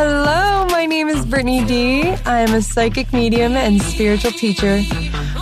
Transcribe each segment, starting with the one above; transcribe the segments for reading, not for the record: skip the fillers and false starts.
Hello, my name is Brittany D. I am a psychic medium and spiritual teacher.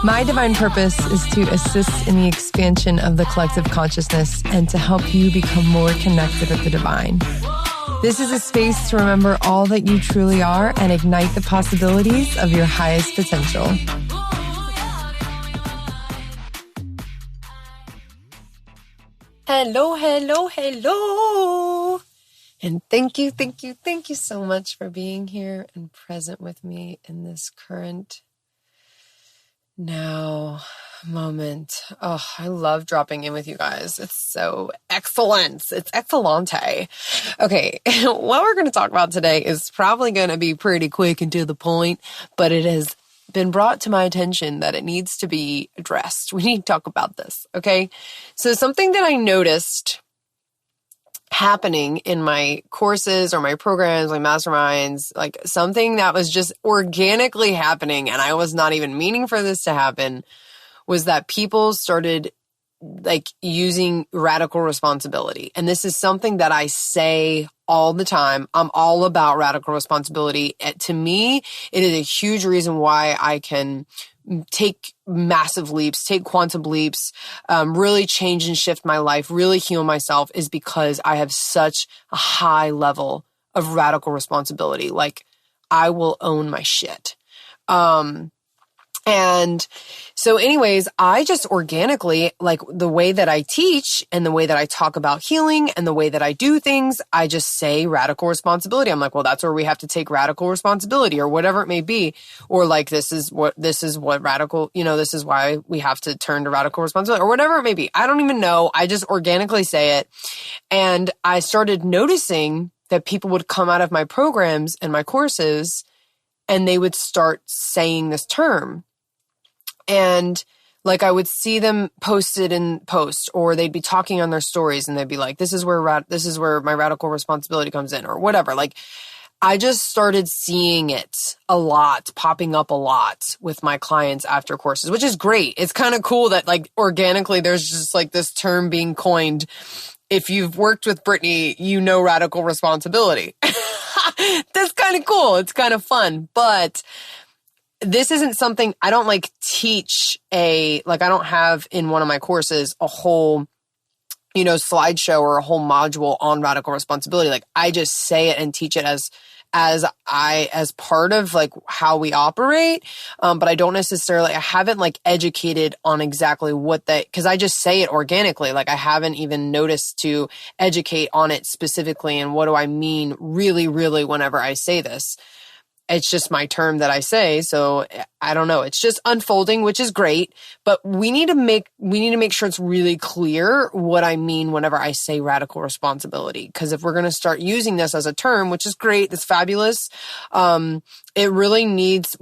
My divine purpose is to assist in the expansion of the collective consciousness and to help you become more connected with the divine. This is a space to remember all that you truly are and ignite the possibilities of your highest potential. Hello, hello, hello. And thank you so much for being here and present with me in this current now moment. Oh, I love dropping in with you guys. It's so excellent. It's excellente. Okay, what we're going to talk about today is probably going to be pretty quick and to the point, but it has been brought to my attention that it needs to be addressed. We need to talk about this, okay? So something that I noticed happening in my courses or my programs, my masterminds, like something that was just organically happening and I was not even meaning for this to happen, was that people started like using radical responsibility. And this is something that I say all the time. I'm all about radical responsibility. To me, it is a huge reason why I can take massive leaps, take quantum leaps, really change and shift my life, really heal myself, is because I have such a high level of radical responsibility. Like, I will own my shit. And so anyways, I just organically, like the way that I teach and the way that I talk about healing and the way that I do things, I just say radical responsibility. I'm like, well, that's where we have to take radical responsibility or whatever it may be. Or like, this is what radical, this is why we have to turn to radical responsibility or whatever it may be. I don't even know. I just organically say it. And I started noticing that people would come out of my programs and my courses and they would start saying this term. And like I would see them posted in posts, or they'd be talking on their stories and they'd be like, this is where my radical responsibility comes in or whatever. Like, I just started seeing it a lot, popping up a lot with my clients after courses, which is great. It's kind of cool that like organically there's just like this term being coined. If you've worked with Brittany, you know radical responsibility. That's kind of cool. It's kind of fun, but this isn't something I don't like teach I don't have in one of my courses a whole, slideshow or a whole module on radical responsibility. Like, I just say it and teach it as part of like how we operate. But I don't necessarily, I haven't like educated on exactly cause I just say it organically. Like, I haven't even noticed to educate on it specifically. And what do I mean really, really whenever I say this? It's just my term that I say. So I don't know. It's just unfolding, which is great, but we need to make sure it's really clear what I mean whenever I say radical responsibility. Cause if we're going to start using this as a term, which is great, it's fabulous. It really needs,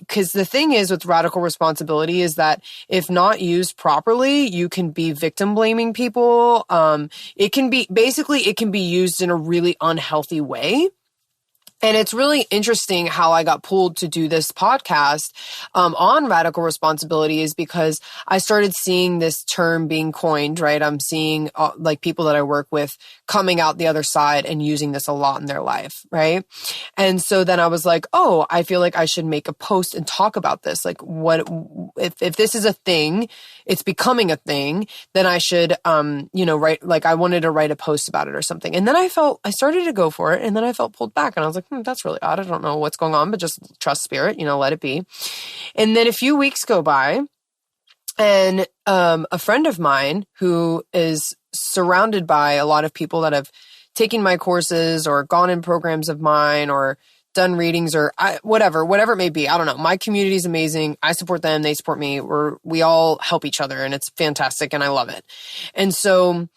cause the thing is with radical responsibility is that if not used properly, you can be victim blaming people. It can be used in a really unhealthy way. And it's really interesting how I got pulled to do this podcast on radical responsibility is because I started seeing this term being coined, right? I'm seeing like people that I work with coming out the other side and using this a lot in their life, right? And so then I was like, oh, I feel like I should make a post and talk about this. Like, what if this is a thing, it's becoming a thing, then I should, write, like I wanted to write a post about it or something. And then I started to go for it and then I felt pulled back and I was like, that's really odd. I don't know what's going on, but just trust spirit, let it be. And then a few weeks go by and a friend of mine who is surrounded by a lot of people that have taken my courses or gone in programs of mine or done readings or whatever it may be. I don't know. My community is amazing. I support them. They support me. We all help each other and it's fantastic and I love it. And so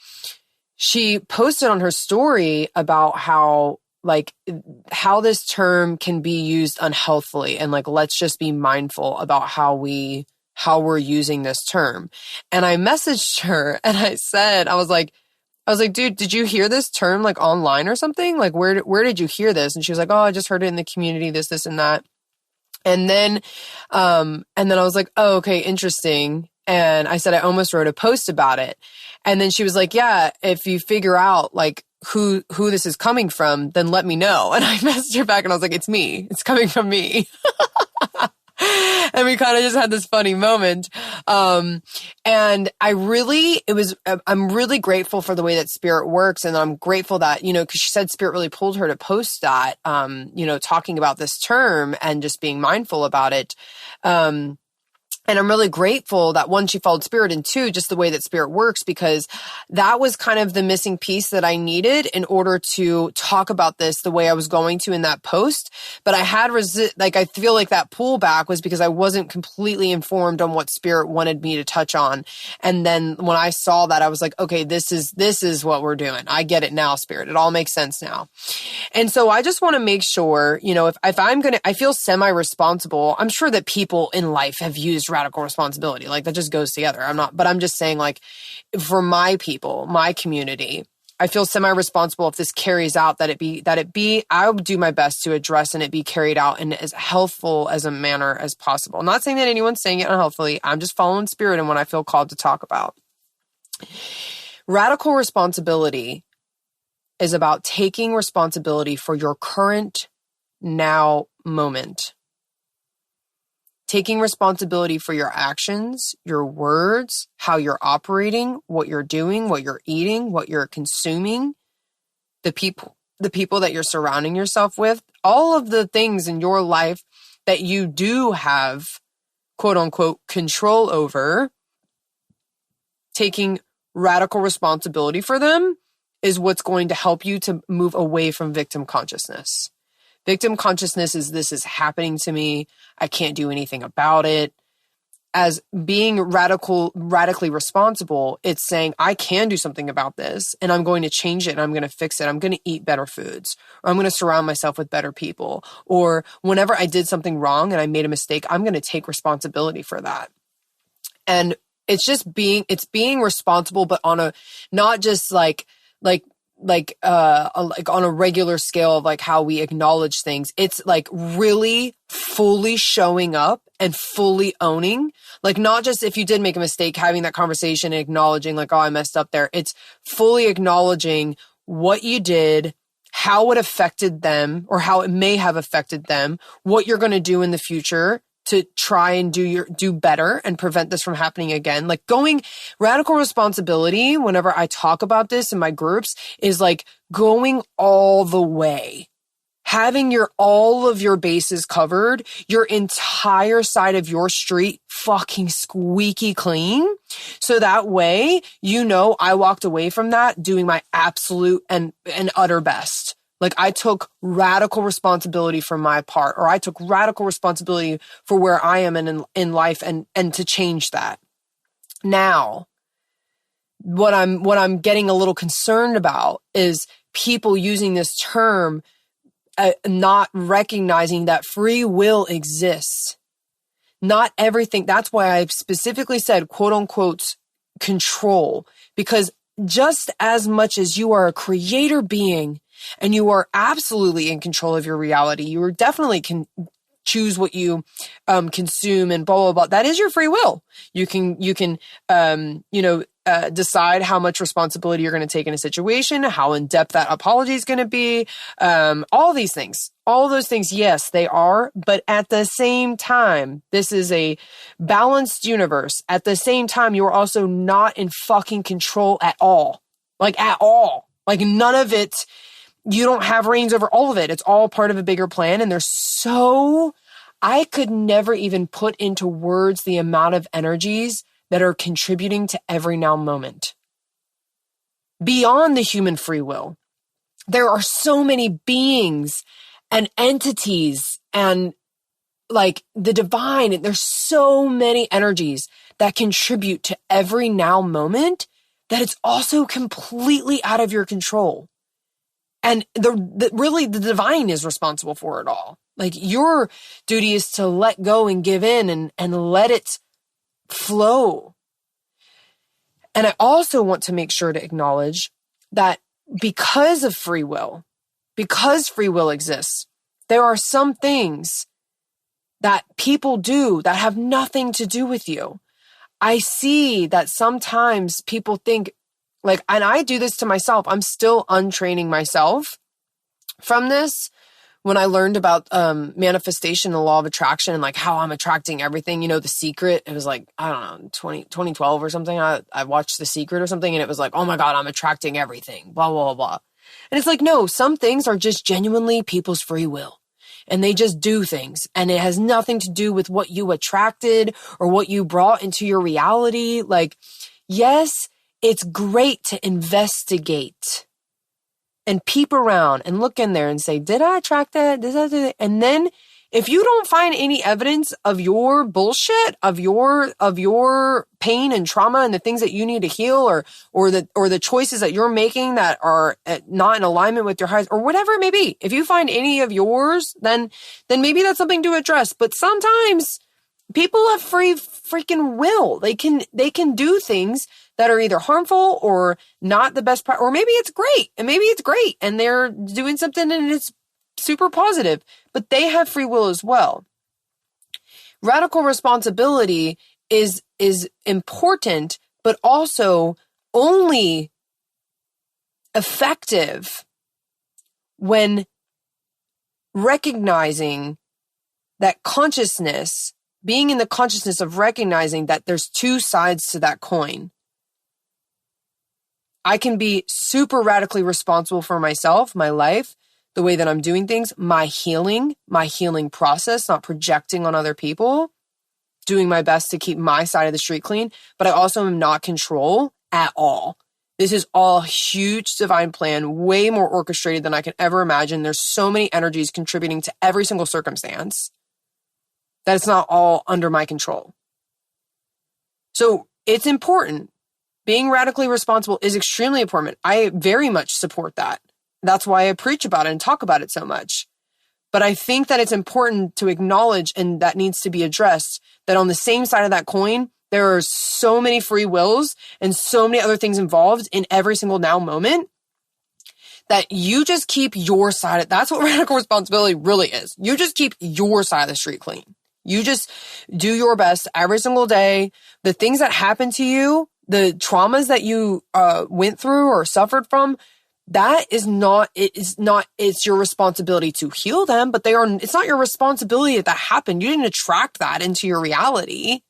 she posted on her story about how this term can be used unhealthily and like, let's just be mindful about how we're using this term. And I messaged her and I was like, dude, did you hear this term like online or something? Like, where did you hear this? And she was like, oh, I just heard it in the community, this and that. And then I was like, oh, okay, interesting. And I said, I almost wrote a post about it. And then she was like, yeah, if you figure out like who this is coming from, then let me know. And I messaged her back and I was like, it's me. It's coming from me. And we kind of just had this funny moment. And I'm really grateful for the way that Spirit works. And I'm grateful that, cause she said Spirit really pulled her to post that, talking about this term and just being mindful about it. And I'm really grateful that one, she followed Spirit, and two, just the way that Spirit works, because that was kind of the missing piece that I needed in order to talk about this the way I was going to in that post. But I had I feel like that pullback was because I wasn't completely informed on what Spirit wanted me to touch on. And then when I saw that, I was like, okay, this is what we're doing. I get it now, Spirit. It all makes sense now. And so I just want to make sure, if I feel semi-responsible. I'm sure that people in life have used radical responsibility. Like, that just goes together. I'm just saying, like, for my people, my community, I feel semi-responsible if this carries out, I would do my best to address and it be carried out in as healthful as a manner as possible. I'm not saying that anyone's saying it unhealthily. I'm just following Spirit and what I feel called to talk about. Radical responsibility is about taking responsibility for your current now moment. Taking responsibility for your actions, your words, how you're operating, what you're doing, what you're eating, what you're consuming, the people that you're surrounding yourself with, all of the things in your life that you do have, quote unquote, control over. Taking radical responsibility for them is what's going to help you to move away from victim consciousness. Victim consciousness is, this is happening to me, I can't do anything about it. As being radically responsible, it's saying, I can do something about this, and I'm going to change it, and I'm going to fix it. I'm going to eat better foods, or I'm going to surround myself with better people. Or whenever I did something wrong and I made a mistake, I'm going to take responsibility for that. And it's just being responsible, but on a, not just like on a regular scale of like how we acknowledge things. It's like really fully showing up and fully owning, like not just if you did make a mistake, having that conversation and acknowledging like, oh, I messed up there. It's fully acknowledging what you did, how it affected them or how it may have affected them, what you're going to do in the future to try and do better and prevent this from happening again. Like, going radical responsibility, whenever I talk about this in my groups, is like going all the way, having all of your bases covered, your entire side of your street fucking squeaky clean. So that way, I walked away from that doing my absolute and utter best. Like, I took radical responsibility for my part, or I took radical responsibility for where I am in life and to change that. Now, what I'm getting a little concerned about is people using this term, not recognizing that free will exists. Not everything. That's why I specifically said, quote unquote, control, because just as much as you are a creator being, and you are absolutely in control of your reality, you are definitely can choose what you consume and blah, blah, blah. That is your free will. You can decide how much responsibility you're going to take in a situation, how in depth that apology is going to be, all these things, all those things. Yes, they are. But at the same time, this is a balanced universe. At the same time, you are also not in fucking control at all. Like, at all. Like, none of it. You don't have reins over all of it. It's all part of a bigger plan. And I could never even put into words the amount of energies that are contributing to every now moment. Beyond the human free will, there are so many beings and entities and like the divine. And there's so many energies that contribute to every now moment that it's also completely out of your control. And really the divine is responsible for it all. Like, your duty is to let go and give in and let it flow. And I also want to make sure to acknowledge that because free will exists, there are some things that people do that have nothing to do with you. I see that sometimes people think Like, and I do this to myself. I'm still untraining myself from this. When I learned about manifestation, the law of attraction, and like how I'm attracting everything, The Secret, it was like, I don't know, 2012 or something. I watched The Secret or something, and it was like, oh my God, I'm attracting everything, blah, blah, blah, blah. And it's like, no, some things are just genuinely people's free will. And they just do things. And it has nothing to do with what you attracted or what you brought into your reality. Like, yes, it's great to investigate and peep around and look in there and say, did I attract that? And then if you don't find any evidence of your bullshit, of your pain and trauma and the things that you need to heal, or the choices that you're making that are not in alignment with your highest, or whatever it may be, if you find any of yours, then maybe that's something to address. But sometimes people have free freaking will. They can do things that are either harmful or not the best part, or maybe it's great, and they're doing something and it's super positive, but they have free will as well. Radical responsibility is important, but also only effective when recognizing that consciousness, being in the consciousness of recognizing that there's two sides to that coin. I can be super radically responsible for myself, my life, the way that I'm doing things, my healing process, not projecting on other people, doing my best to keep my side of the street clean, but I also am not control at all. This is all huge divine plan, way more orchestrated than I can ever imagine. There's so many energies contributing to every single circumstance that it's not all under my control. So it's important. Being radically responsible is extremely important. I very much support that. That's why I preach about it and talk about it so much. But I think that it's important to acknowledge, and that needs to be addressed, that on the same side of that coin, there are so many free wills and so many other things involved in every single now moment that you just keep your side. That's what radical responsibility really is. You just keep your side of the street clean. You just do your best every single day. The things that happen to you, the traumas that you went through or suffered from, it's your responsibility to heal them, but it's not your responsibility that happened. You didn't attract that into your reality.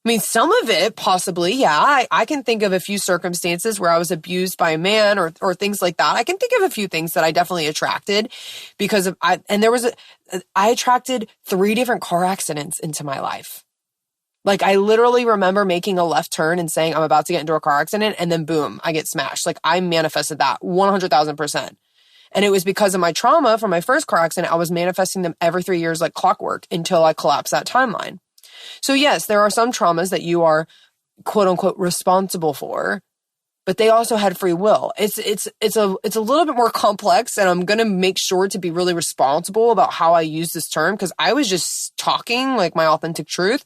I mean, some of it possibly, yeah. I can think of a few circumstances where I was abused by a man or things like that. I can think of a few things that I definitely attracted because I attracted 3 different car accidents into my life. Like, I literally remember making a left turn and saying I'm about to get into a car accident, and then boom, I get smashed. Like, I manifested that 100,000%. And it was because of my trauma from my first car accident. I was manifesting them every 3 years like clockwork until I collapsed that timeline. So yes, there are some traumas that you are quote unquote responsible for, but they also had free will. It's a little bit more complex, and I'm going to make sure to be really responsible about how I use this term, because I was just talking like my authentic truth.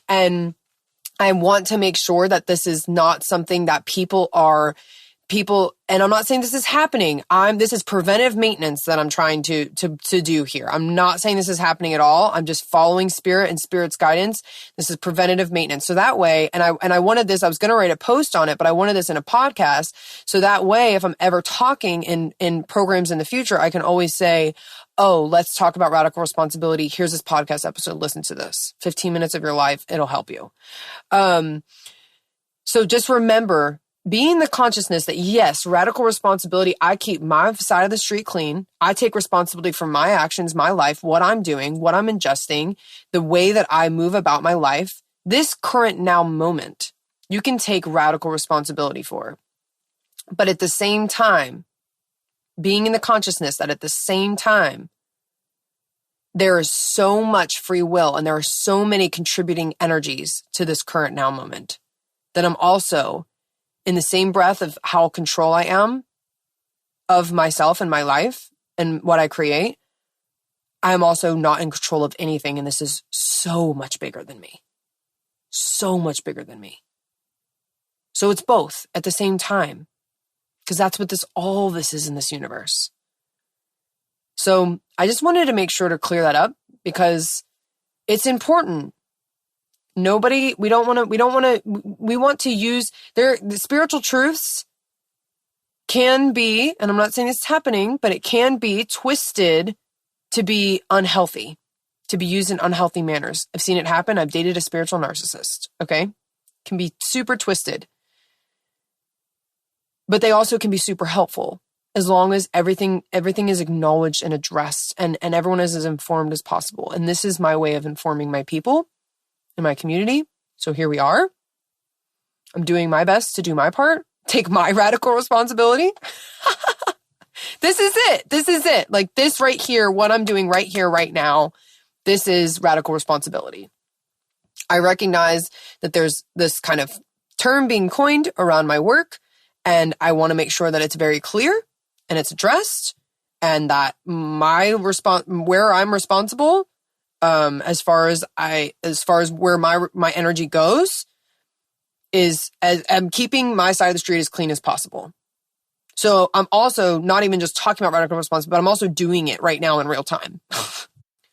And I want to make sure that this is not something that people, and I'm not saying this is happening. This is preventive maintenance that I'm trying to do here. I'm not saying this is happening at all. I'm just following spirit and spirit's guidance. This is preventative maintenance. So that way, and I wanted this, I was going to write a post on it, but I wanted this in a podcast. So that way, if I'm ever talking in programs in the future, I can always say, oh, let's talk about radical responsibility. Here's this podcast episode. Listen to this. 15 minutes of your life. It'll help you. So just remember, being the consciousness that, yes, radical responsibility, I keep my side of the street clean. I take responsibility for my actions, my life, what I'm doing, what I'm ingesting, the way that I move about my life. This current now moment, you can take radical responsibility for. But at the same time, being in the consciousness that at the same time, there is so much free will and there are so many contributing energies to this current now moment that I'm also, in the same breath of how control I am of myself and my life and what I create, I am also not in control of anything. And this is so much bigger than me. So much bigger than me. So it's both at the same time, because that's what all this is in this universe. So I just wanted to make sure to clear that up, because it's important. We want to use the spiritual truths can be, and I'm not saying it's happening, but it can be twisted to be unhealthy, to be used in unhealthy manners. I've seen it happen. I've dated a spiritual narcissist, okay? Can be super twisted. But they also can be super helpful as long as everything is acknowledged and addressed and everyone is as informed as possible. And this is my way of informing my people in my community. So here we are. I'm doing my best to do my part, take my radical responsibility. This is it. This is it. Like this right here, what I'm doing right here, right now, this is radical responsibility. I recognize that there's this kind of term being coined around my work, and I want to make sure that it's very clear and it's addressed, and that where I'm responsible, as far as where my energy goes, is as I'm keeping my side of the street as clean as possible. So I'm also not even just talking about radical responsibility, but I'm also doing it right now in real time.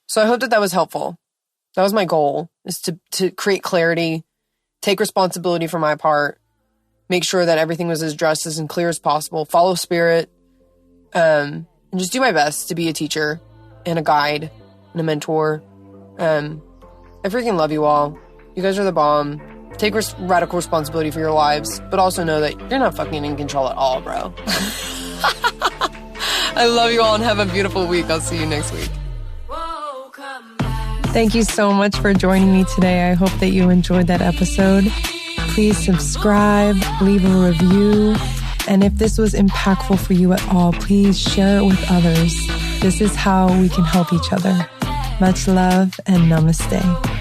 So I hope that was helpful. That was my goal, is to create clarity, take responsibility for my part, make sure that everything was as addressed as clear as possible, follow spirit, and just do my best to be a teacher and a guide and a mentor. I freaking love you all. You guys are the bomb. Take radical responsibility for your lives, but also know that you're not fucking in control at all, bro. I love you all and have a beautiful week. I'll see you next week. Thank you so much for joining me today. I hope that you enjoyed that episode. Please subscribe, leave a review, and if this was impactful for you at all, please share it with others. This is how we can help each other. Much love and namaste.